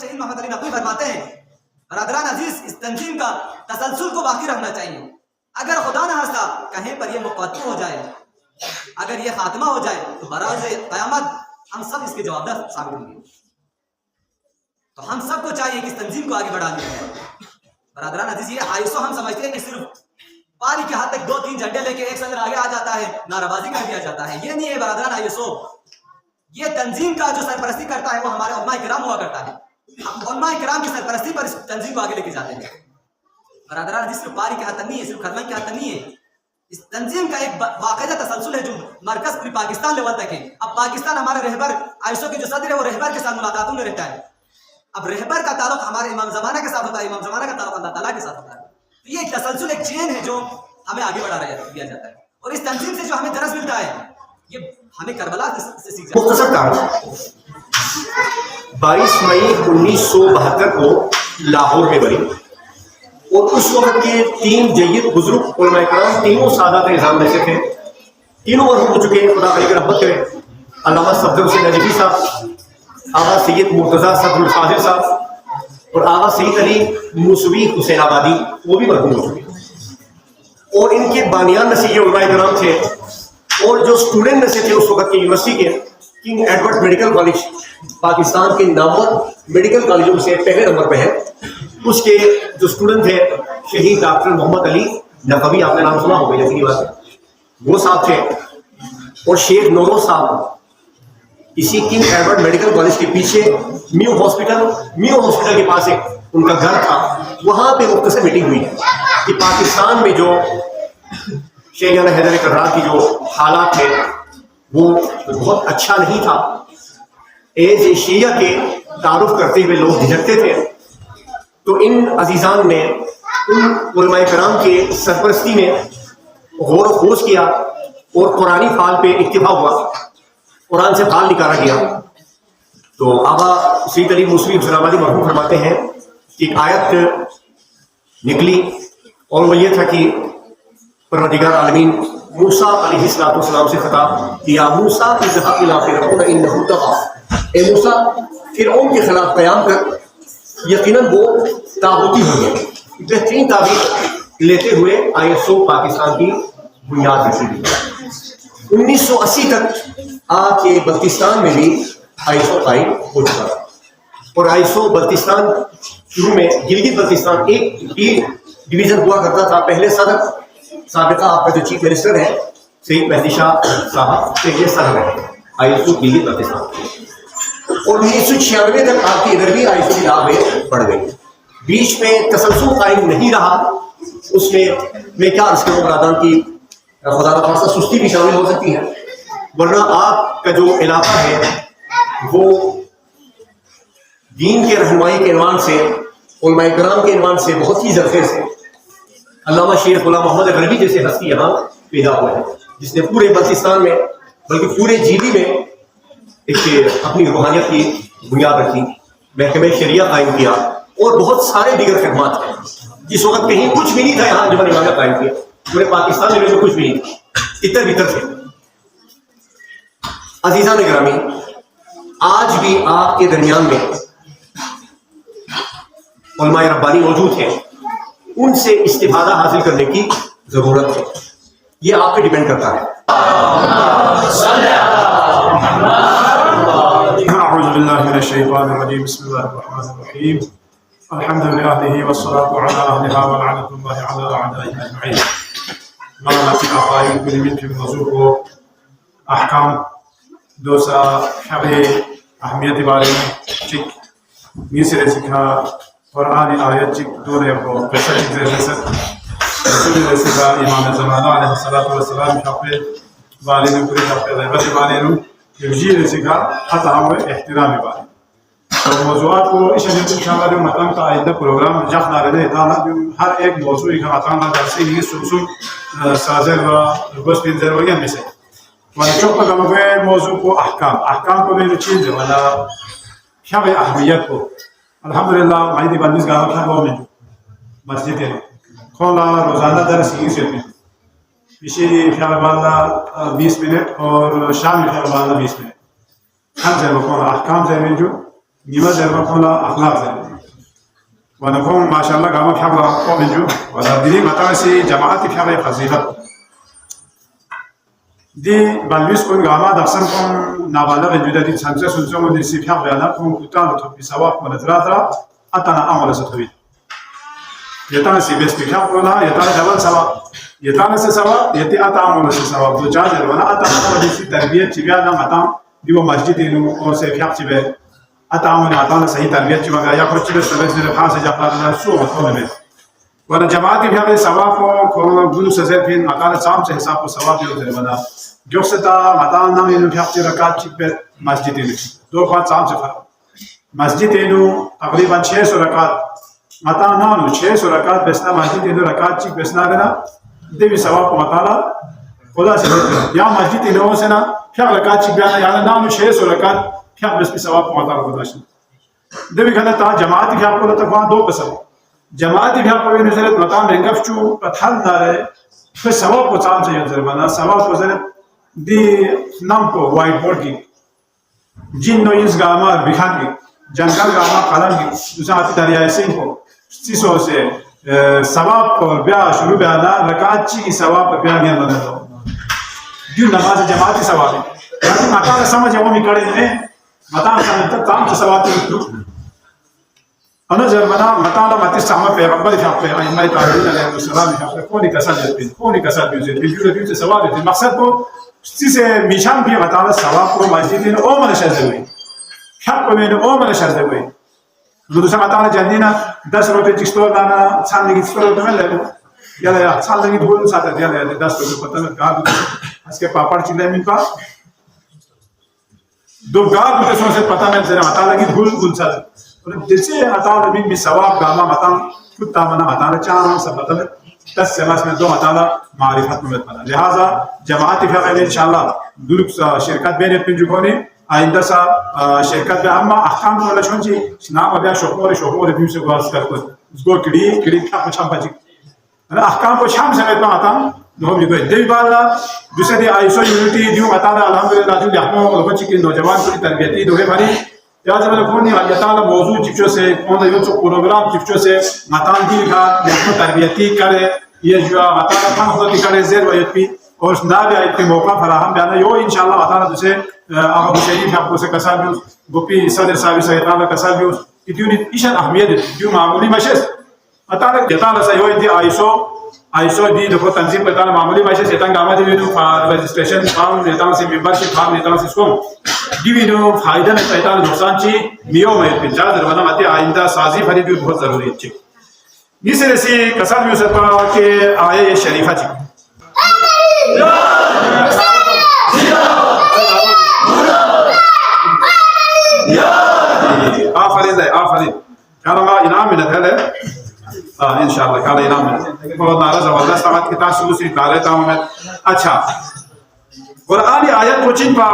शहीद मोहम्मद अली नकवी फरमाते हैं, बरादरान अजीज, इस तंजीम का तसलसल को बाकी रखना चाहिए। अगर खुदा न खास्ता कहीं पर यह मुक़द्दम हो जाए, अगर ये खात्मा हो जाए, तो बराज़ क़यामत हम सब इसके जवाबदार साबित होंगे। तो हम सबको चाहिए कि इस तंजीम को आगे बढ़ाने के लिए। बरादरान अजीज, ये आईएसओ हम समझते हैं कि सिर्फ पारी के हाथ तक 2-3 झंडे लेके एक सदर आगे आ जाता है, नाराबाजी कर दिया जाता है। ये नहीं है बरादरान आईएसओ। ये तंजीम का जो सरपरस्ती करता है वो हमारे उलमा इकराम हुआ करता है। हम उलमा इकराम की सरपरस्ती पर इस तंजीम को आगे लेके जाते हैं। बरादरान अजीज, सिर्फ पारी के हाथ नहीं है, सिर्फ खरमन के हाथ नहीं है। इस तंजीम का एक बाकायदा तसलसल है जो मरकज पूरी पाकिस्तान लेवल तक है। अब पाकिस्तान हमारे रहबर आईएसओ के जो सदर है वो रहबर के साथ मुलाकातों में रहता है। अब रहबर का ताल्लुक हमारे इमाम ज़माना के साथ होता है, इमाम ज़माना का ताल्लुक अल्लाह ताला के साथ होता है। तो ये एक तसलसल, एक चेन है जो हमें आगे बढ़ा दिया जाता है। और इस तंजीम से जो हमें दरस मिलता है, ये हमें करबला से सीख जाता है। 22 मई 1972 को लाहौर में बनी और उस वक्त के 3 जय्यद बुजुर्ग उलमा इकराम, तीनों सादात निज़ाम में से थे। तीनों मरहूम हो चुके हैं, खुदा की रहमत करे। अल्लामा सफदर हुसैन नजफी साहब, आगा सैयद मुर्तज़ा सदरुल फाजिल साहब और आगा सैयद अली मूसवी हुसैन आबादी, वो भी मरहूम हो चुके हैं। और इनके बानियान में से ये उलमा इकराम थे। और जो स्टूडेंट में से थे उस वक्त के यूनिवर्सिटी के, king Edward medical college Pakistan के नामवर मेडिकल कॉलेजों से पहले नंबर पे है। उसके जो स्टूडेंट थे शहीद डॉक्टर मोहम्मद अली नकवी, आपने नाम सुना होगा यकीनी बात, वो साहब थे। और शेख नौरोज साहब इसी किंग एडवर्ड मेडिकल कॉलेज के पीछे म्यू हॉस्पिटल के पास एक उनका घर था, वहां पे मुख्तसर मीटिंग हुई कि पाकिस्तान में जो शेखना हैदर कर्रार की जो हालात थे वो बहुत अच्छा नहीं था। एज ए शिया के तारुफ करते हुए लोग झिझकते थे। तो इन अजीजान ने उन उलमाए कराम के सरपरस्ती में गौर व खोज किया और कुरानी फाल पे इत्तिफाक हुआ, कुरान से फाल निकाला गया। तो आबा सैयद अली मूसवी हुसैनाबादी मरहूम फरमाते हैं कि एक आयत निकली और वो ये था कि परवरदिगार आलमीन मूसा अलैहिस्सलाम से खिताब किया, मूसा इज़हब इला फ़िरऔन इन्नहु तग़ा, ए मूसा फ़िरऔन के खिलाफ क़याम कर, यकीनन वो तागूती हो गया। बेहतरीन ताबीर लेते हुए आईएसओ पाकिस्तान की बुनियाद रखी गई। 1980 तक आके बल्तिस्तान में भी आईएसओ कायम हो चुका था। और आईएसओ बल्तिस्तान शुरू में गिलगित बल्तिस्तान एक डिवीजन हुआ करता था। पहले सदर साबिका आपका जो चीफ मिनिस्टर है सईद मेहदी शाह साहब, पहले सदर रहे आईएसओ गिलगित बल्तिस्तान। और 1996 तक आपकी इधर भी आईएसओ की राह में बढ़ गई। बीच में तसलसल कायम नहीं रहा। उसमें मैं क्या अर्ज करूँ बरादरान की खुदा न खास्ता सुस्ती भी शामिल हो सकती है, वरना आपका जो इलाका है वो दीन के रहनुमाई के इनवान से, उलमा इकराम के इनवान से बहुत ही ज़रफ़े से अल्लामा शेख गुलाम मोहम्मद गरबी जैसे हस्ती यहाँ पैदा हुए हैं, जिसने पूरे बल्तिस्तान में बल्कि पूरे जीबी में एक अपनी रूहानियत की बुनियाद रखी, महकमे शरिया कायम किया और बहुत सारे दीगर खिदमात हैं। जिस वक्त कहीं कुछ भी नहीं था, यहाँ अंजुमन इमामत कायम किया। पूरे पाकिस्तान में कुछ भी नहीं था, इतर भीतर थे। अजीज़ान गिरामी, आज भी आपके दरमियान में उलमाए रब्बानी मौजूद हैं, उनसे इस्तिफादा हासिल करने की जरूरत है। ये आप पे डिपेंड करता है। dosa shabe ahmiyati bare chik misre sikha qur'ani ayat chik dore ko pesach jese rasul sikha imam zamana alayhi salatu wassalam shabe walidin puri shabe ghaibati walidin yujir sikha hata hum ihtirami bare तो मौजूद को इस इंशाअल्लाह जो मतलब का आइंदा programme जखना रहे था ना, जो हर एक मौजूद का मतलब दरसी नहीं सुन साजर व बस पिंजर वगैरह में से ونشوف كما في موضوع احكام को भी चीज वाला क्या है अहमियत को। अल्हम्दुलिल्लाह माइदी बंदिश गांव का वो में मस्जिद है खोला रोजाना दर्स ही से इसी ख्याल वाला 20 मिनट और शाम ख्याल वाला 20 मिनट हम जब को अहकाम से में जो نيما زرما كولا أخلاق زرما ونكون ما شاء الله قام في حقلا قوم جو ولا دي متى سي جماعة في حقلا فزيلة دي بالويس كون قام دارسن كون نابالغ جدا دي سانسة سنسون دي سي في حقلا كون كتان تبي سواق من دراترا أتانا أمر ستوي يتانا سي بس في حقلا يتانا جبل سوا يتانا سوا يتي أتا أمر سوا دو جاجر ونا أتا أمر دي سي تربية تبيانا متى ديو مسجد إنه أو سي في حق تبي أتعامل أتانا صحيح تربية جماعة يا كرتي بس بس الخاص جاكلا سوء كونه وانا جماعتي في هذا السواق كون بلو سزفين أتانا سام سے حساب سواق يوزر بنا جوستا أتانا من في حق ركعت شيء مسجد إنه دو قات سام سے فرق مسجد إنه تقريبا 600 ركعت أتانا نو 600 ركعت بسنا مسجد إنه ركعت شيء بسنا كنا ده بسواق مطالع خدا سے يا مسجد إنه سنا في ركعت شيء بيانا يعني نامو 600 ركعت क्या बस भी सवाब पहुंचा रहा होता है देवी कहता था जमात क्या आपको लगता है दो कसम जमात क्या आपको ये नजर आता है महंगा चु पठान ना रहे फिर सवाब को चांस है नजर बना सवाब को जरा दी नाम को वाइट बोर्ड की जिन नोइस गामा बिखान की जंगल गामा कलम की दूसरा आती दरिया सिंह को सीसो से सवाब और ब्याह शुरू ब्याह ना रकाची की सवाब पर ब्याह ज्ञान बदल दो जो नमाज जमाती सवाब है यानी माता का समझ वो मिकड़े ने माता का काम से सवाब तो अना जर्मना माता का माती सामा पैगंबर के पे अइमा तारीन अलैहिस्सलाम के कोनी कसर भी जो सवाब है मकसद को से मिशान भी माता का सवाब को मस्जिद में ओ मन शर्त हुई हक में ओ मन शर्त हुई दूसरा माता ने जन्नीना 10 रुपए चिस्टो लाना छानने की चिस्टो तो ले या छानने की भूल साथ दिया ले 10 रुपए पता नहीं कहां इसके पापड़ चिल्ले मिल पा दो गाग मुझे सोचे पता नहीं जरा माता लगी भूल सा और जैसे माता लगी भी सवाब गामा माता कुत्ता मना माता चारों सब पता है 10 समाज में दो माता मारिफत में पता लिहाजा जमात फिर इंशाल्लाह दुरुक शिरकत बेने पिंजुकोनी आइंदा सा शिरकत में अम्मा अहकाम को लचों जी नाम अभी शोकोरे भी से गास करते उसको किड़ी क्या कुछ हम बची अरे अहकाम को शाम से में आता नोम लिखो देवी बाला दूसरे आईसो यूनिटी दियो बताना अल्हम्दुलिल्लाह जो यहां लोगों की नौजवान की तरबियती दोहे भारी या जब कोनी अल्लाह मौजू चिक्चो से कौन यो जो प्रोग्राम चिक्चो से मतान दी का यहां तरबियती करे ये जो मतान खान होती करे जेर वयपी और नाबे आइते मौका फराहम बयान यो इंशाल्लाह मतान दूसरे आगा शरीफ आपको से कसा भी गोपी सदर साहब से ताला कसा भी कितनी ईशान अहमियत जो मामूली मशस मतान केताला से यो इंदी आईसो दी देखो तंजीम पता मामूली भाषा से तंग आवाज भी रजिस्ट्रेशन फॉर्म देता से मेंबरशिप फॉर्म देता से इसको गिविनो फायदा में पता नुकसान ची मियो में पिंजा दरवाजा मते आइंदा साजी फरी भी बहुत जरूरी है निसे से कसम यूं सपा के आए ये शरीफा जी आफरीन कारमा इनाम मिलत है इंशाल्लाह काले इनाम बहुत नाराज वाला साहब की तासुलुसी डालता हूं मैं अच्छा कुरानी आयत को चिन पा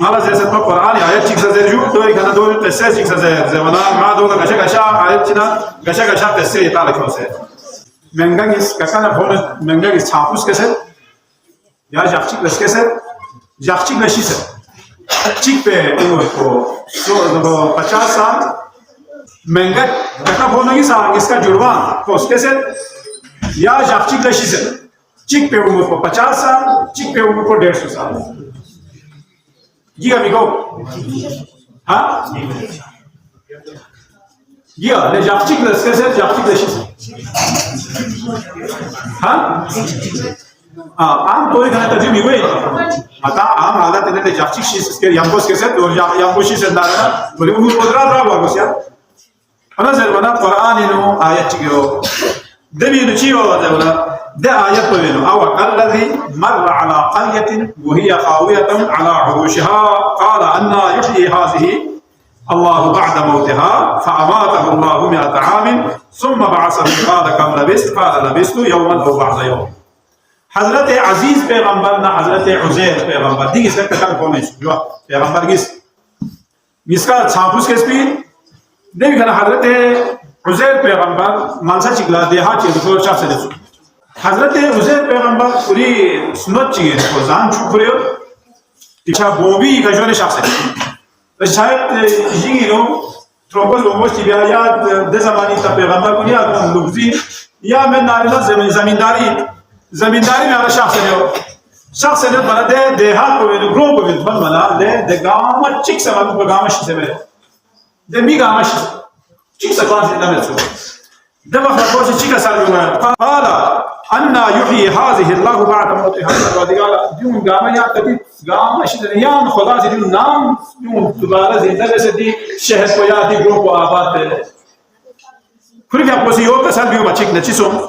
माला जैसे तो कुरानी आयत चिक से जो तो एक ना दो तसे चिक से जमाना मा दो गशा आयत चिना गशा तसे ये ताला क्यों से महंगा इस ककाना फोन महंगा इस छापुस कैसे या जाफची कैसे जाफची गशी से चिक पे को 50 साल महंगा कटा फोनगी सा इसका जुड़वा तो उसके से या जाफची गशी से चिक पे उम्र को 50 साल चिक पे उम्र को 150 साल जी अमीगो हाँ ये ले जाफची गशी से जाफची गशी से हाँ आम तो एक घंटा जी मिले आता आम हालत ने जाफची शीस के यंबोस के से और यंबोशी से दाना बोले उम्र को दरा वागोस यार أنا زرنا القرآن إنه آيات كيو دبي نشيو زرنا ده آيات بينه أو الذي مر على قرية وهي خاوية على عروشها قال أن يحيي هذه الله بعد موتها فأماته الله 100 عام ثم بعثه قال كم لبثت قال لبثت يوما أو بعض يوم حضرت عزيز پیغمبرنا حضرت عزير پیغمبر دي इसका कथन कौन है जो पैगंबर इसका छापुस के स्पीड देवी खाना हज़रत उज़ैर पैगंबर मानसा चिकला देहा चीज़ को शाफ से देखो हज़रत उज़ैर पैगंबर पूरी सुन्नत चीज़ को जान चुके हो इच्छा बोबी का जो ने शाफ से तो शायद ये लोग ترومبوز وموشی بیا یا ده زمانی تا پیغمبر کنی یا لغزی یا من نارلا زمینداری میاره شخص نه بلده دهات کو ویدو گروه کو ویدو بنا ده گاما چیک سما کو گاما شی سمه ده می گاما شی چیک سکان سی دمه سو ده وقت کو چیک سال یوم قال ان يحيي هذه الله بعد موتها و دیگه دیون گاما یا کدی گاما شی ده یا خدا سی دیون نام دیون دوباره زنده بشه دی شهر کو یا دی گروه کو آباد ده کلی یا کو سی یو کسال بیو چیک نچیسو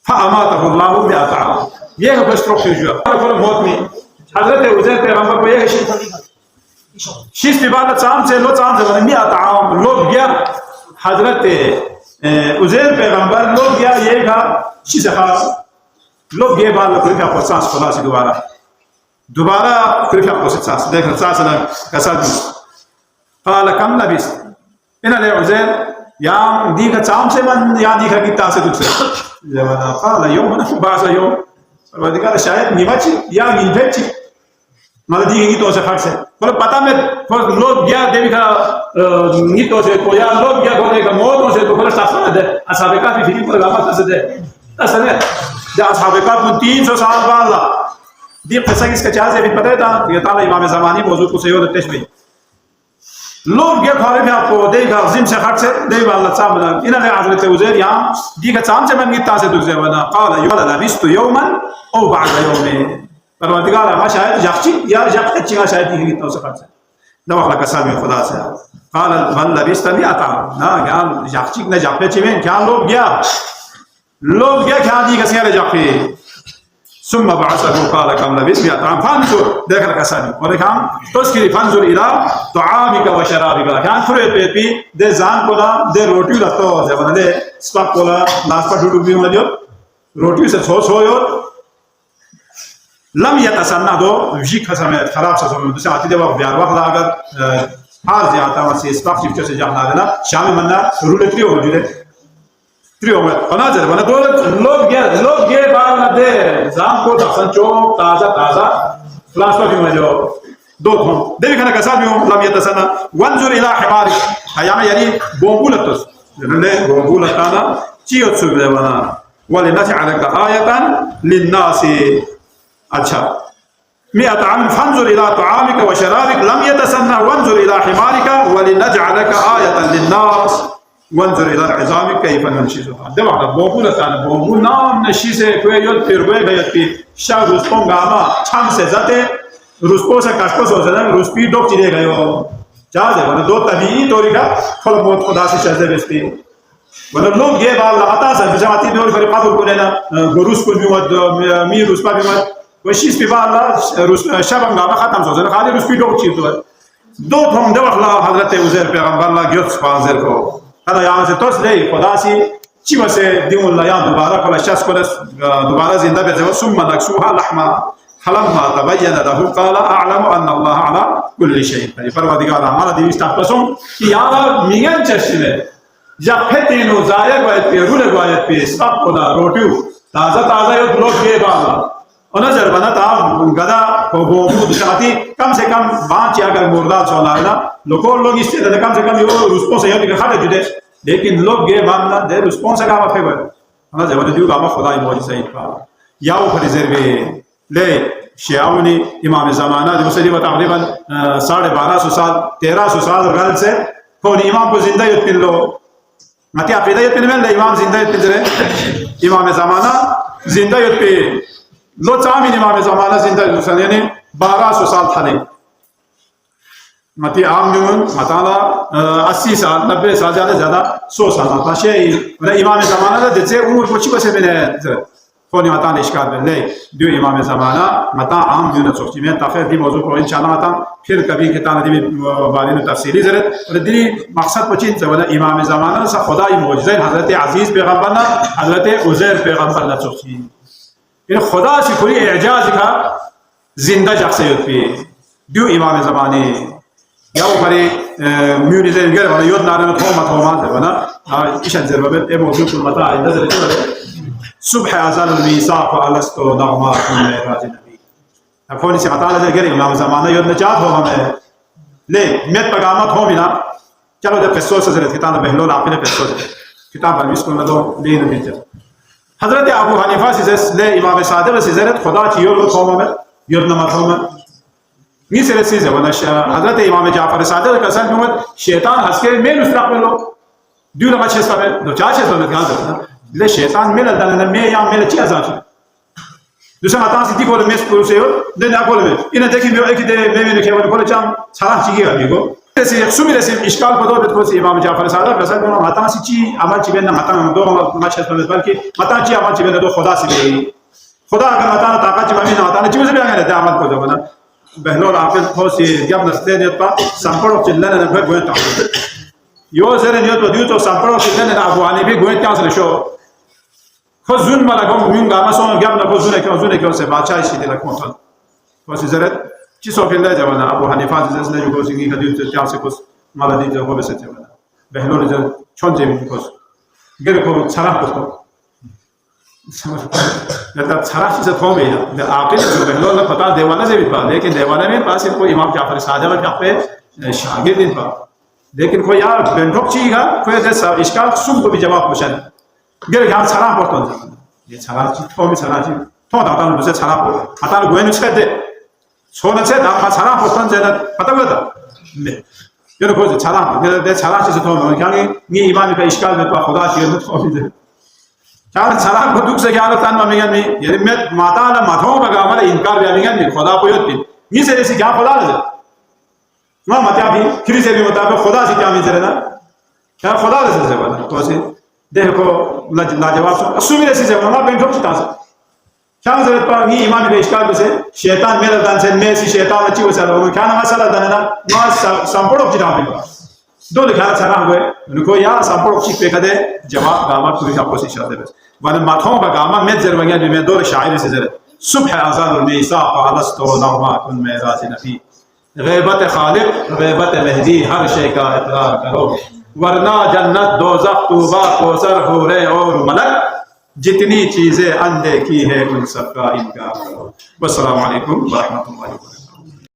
فأماته الله بمئة عام یہ بس روح جو کل موت میں حضرت عزیر پیغمبر کو یہ شیش کی بعد چاند سے لو چاند سے 100 عام لوگ گیا حضرت عزیر پیغمبر لوگ گیا یہ گا شیش خاص لوگ گئے بعد کوئی کا پرسانس خدا سے دوبارہ کوئی کا پرسانس دیکھ سانس نہ کساد قال كم لبثت ان عزیر یا دی کا چاند سے من یا دی کا کتا سے دکھ سے جوانا قال يوم بعد يوم ودیکار شاید نیمچی یا نیمچی مال دیگه تو سے خرچ ہے پر پتہ میں لوگ گیا دیوی کا نیتو سے تو یا لوگ گیا کونے کا موت سے تو پر صاف ہے اصحاب کا بھی پر غلط سے دے اصل ہے یا اصحاب کا 300 سال بعد دی قصہ کس کا چاہے بھی پتہ تھا یہ تعالی امام زمانی موضوع کو سیو تشبیہ لوگ گیا کھارے میں آپ کو دیکھا عظیم سے خرچ سے دیو اللہ صاحب انہوں نے حضرت عزیر یہاں دیکھا چام سے من گیتا سے دکھ زیوانا قال یولا لبست یوما او بعد یوم پروردگار اما شاید جاکچی یا جاکچی کا شاید دیکھا گیتا سے خرچ سے دو اخلا قسم خدا سے قال من لبست میاتا نا کیا جاکچی نہ جاکچی میں کیا لوگ گیا کیا دیکھا سیارے جاکچی ثم بعثه قال كم لبثت 100 عام فانظر ذكر كساني وركان تذكري فانظر الى طعامك وشرابك كان فريت بي ده زان کولا ده روٹی لتو جب نے سپاک کولا ناس پر ڈوڈو بھی مجو روٹی سے سو یو لم يتسنى دو جی قسم خراب سے سو دوسرا آتی ده وقت بیار وقت اگر حال زیادہ واسه سپاک چیف سے جہنا دینا شام منا رولتری ہو جے فناظر بنا دولت لوگ گئے بار نہ دے زام کو دفن چوک تازہ فلاش پر جو دو تھوں دے کھنا کسا بھی لم يتسنى وانظر الى حمارك حیام یعنی بوبولتس نے بوبولتانا چیو څو بنا ولنجعلك آیه للناس اچھا 100 عام فانظر الى طعامك وشرابك لم يتسنى وانظر الى حمارك ولنجعلك آیه للناس وانظر الى العظام كيف ننشزها ده وقت بوبول تانا بوبول نام نشیزه کوئی یاد پیروه گیت پی شا روسپون گاما چند سے زده روسپو سے کشپو سو زدن روسپی دوک چیده گیو جازه ونه دو طبیعی طوری کا خل موت خدا سے شزده بسپی ونه لوگ گئے بار لغتا سا بجامتی دوری فری قبول کنینا روس کو بیمد می روسپا بیمد و شیز پی بار شبم گاما ختم سو زدن خالی روسپی دوک چید دو تھم ده وقت حضرت عزیر پیغمبر اللہ گیت سپانزر کو هذا يعني توس لي خداسي چی واسه دیون الله یا دوباره کلا شخص کلا دوباره زنده بشه ثم نكسوها لحما فلما تبين له قال اعلم ان الله على كل شيء قدير پروردگار ہمارا دیو استقبسم کہ یار میگن چشمه یا فتینو زایه باید پی رول باید پی سب کلا روٹیو تازه یو لوگ کے بالا نظر بنا تا گدا کو دشاتی کم سے کم بانچ اگر مردار چولا ہے نا لوگ اس سے کم سے کم یہ رسپونس ہے کہ کھڑے جدے لیکن لوگ یہ ماننا دے رسپونس کا ما فیور انا جب دیو کا خدای موجود صحیح کا یا وہ ریزرو لے شیعونی امام زمانہ جو سے تقریبا 1250 سال 1300 سال غل سے کون امام کو زندہ یت لو متی عقیدہ یت میں امام زندہ یت امام زمانہ زندہ یت پہ لو چامی امام زمانہ زندہ یعنی 1200 سال تھا نہیں متی عام میں مطالعہ 80 سال 90 سال زیادہ 100 سال تھا شیء امام زمانہ دے سے عمر کو چھ سے میں کونی متا اشکال میں لے دیو امام زمانہ متا عام دیو نہ میں تاخیر دی موضوع کو انشاءاللہ متا پھر کبھی کتاب دی بارے میں تفصیلی ضرورت اور دی مقصد پچین سے امام زمانہ سے خدای معجزہ حضرت عزیز پیغمبر نہ حضرت عزیر پیغمبر نہ چوکی یہ خدا سے کوئی اعجاز کا زندہ شخصیت پہ دیو امام زمانے یا بری میونیزن گر ولا یود نارن توما بنا ايش انزل بابل اي موجود المتاع نزل صبح اذان الميثاق الست نغمات من راج النبي افوني سي تعالى گر امام زمانہ یود نجات ہو ہمیں ले met pagamat homina chalo de peso se zeret kitan behlo la apne peso kitab al miskun do le ne bit Hazrat Abu Hanifa says le Imam Sadiq se zeret khuda chi yor thoma me yor na thoma mi se se ze wala Hazrat Imam Jafar Sadiq ka san huwa shaytan haske me mustaqbalo dula ma chesta me do cha chesta me kan le shaytan me la dana me ya me la chi azat दूसरा माता सिद्धि को में school से हो दे ना बोले में इन्हें देखी मैं एक दे मैं ने केवल बोले चाम सारा चीज़ अभी को ऐसे सुमी ऐसे इश्काल को दो बेटको से इमाम जाफर साहब रसल को माता सिद्धि अमल चीज़ ना माता में दो माच है तो बल्कि माता चीज़ अमल चीज़ ना दो खुदा से भी खुदा अगर माता ना ताकत चीज़ में ना माता ने चीज़ भी आगे रहता अमल को जो बना बहनों आपके बहुत से जब नस्ते ने तो संपर्क चिल्ला ने फिर गोएं ताऊ यो जरे ने तो दियो तो संपर्क चिल्ला ने अबू आने भी गोएं ताऊ से शो خذون ملكهم من قامسون قبل خذون كوزون باچا شي دي لكونتن بس زرت چي سو كلا جوانا ابو حنيفه جس نه جو سيغي كدي تيا سي كوس مالا دي جو بس جوانا بهلول جو چون جي كوس غير كو छारा को लता छारा से तो में ना आपने जो बहलोल ने पता देवाना से भी पा लेकिन देवाना में पास इनको इमाम जाफर सादिक के पे शागिर्द इन पा लेकिन कोई यार बेंडोक चीगा कोई ऐसा इश्काल सुन को भी जवाब पूछन गेर यार छारा पड़तो ये छारा ची तो भी छारा ची तो दादा ने बसे छारा पड़ आता ने गोयन छे दे छोने छे दा पा छारा पड़तो जे पता बता ने ये को छारा दे छारा ची तो में क्या ni ईमान का इश्काल में तो खुदा ची तो भी दे चार छारा को दुख से क्या तान में ये में माता ने माथो बगा हमारे इनकार भी में खुदा को योती ni से ऐसी क्या खुदा ले ना मत अभी फिर से भी मुताबिक खुदा से क्या मिल ना क्या खुदा से बता तो से देखो लाजवाब सुमी ऐसी जगह ना बेंटो चिता से क्या जरूरत पर ये ईमान के इश्काल से शैतान मेरा दान से मैं सी शैतान अच्छी हो चला वो क्या ना मसाला दान ना ना संपूर्ण चिता पे दो लिखा चला हुए उनको या संपूर्ण चित पे कदे जवाब गामा पूरी आपको से शादे बस वन माथों का गामा में जरवंगा में दो शायरी से जरा सुबह आजाद निसा अलस्तो नौमा कुन मेराज नबी गैबत खालिक गैबत मेहदी हर शे का इकरार करो वरना जन्नत दोज़ख तौबा कौसर हूरे और मलक जितनी चीजें अनदेखी है उन सब का इनकार करो। वस्सलामु अलैकुम व रहमतुल्लाहि व बरकातहू।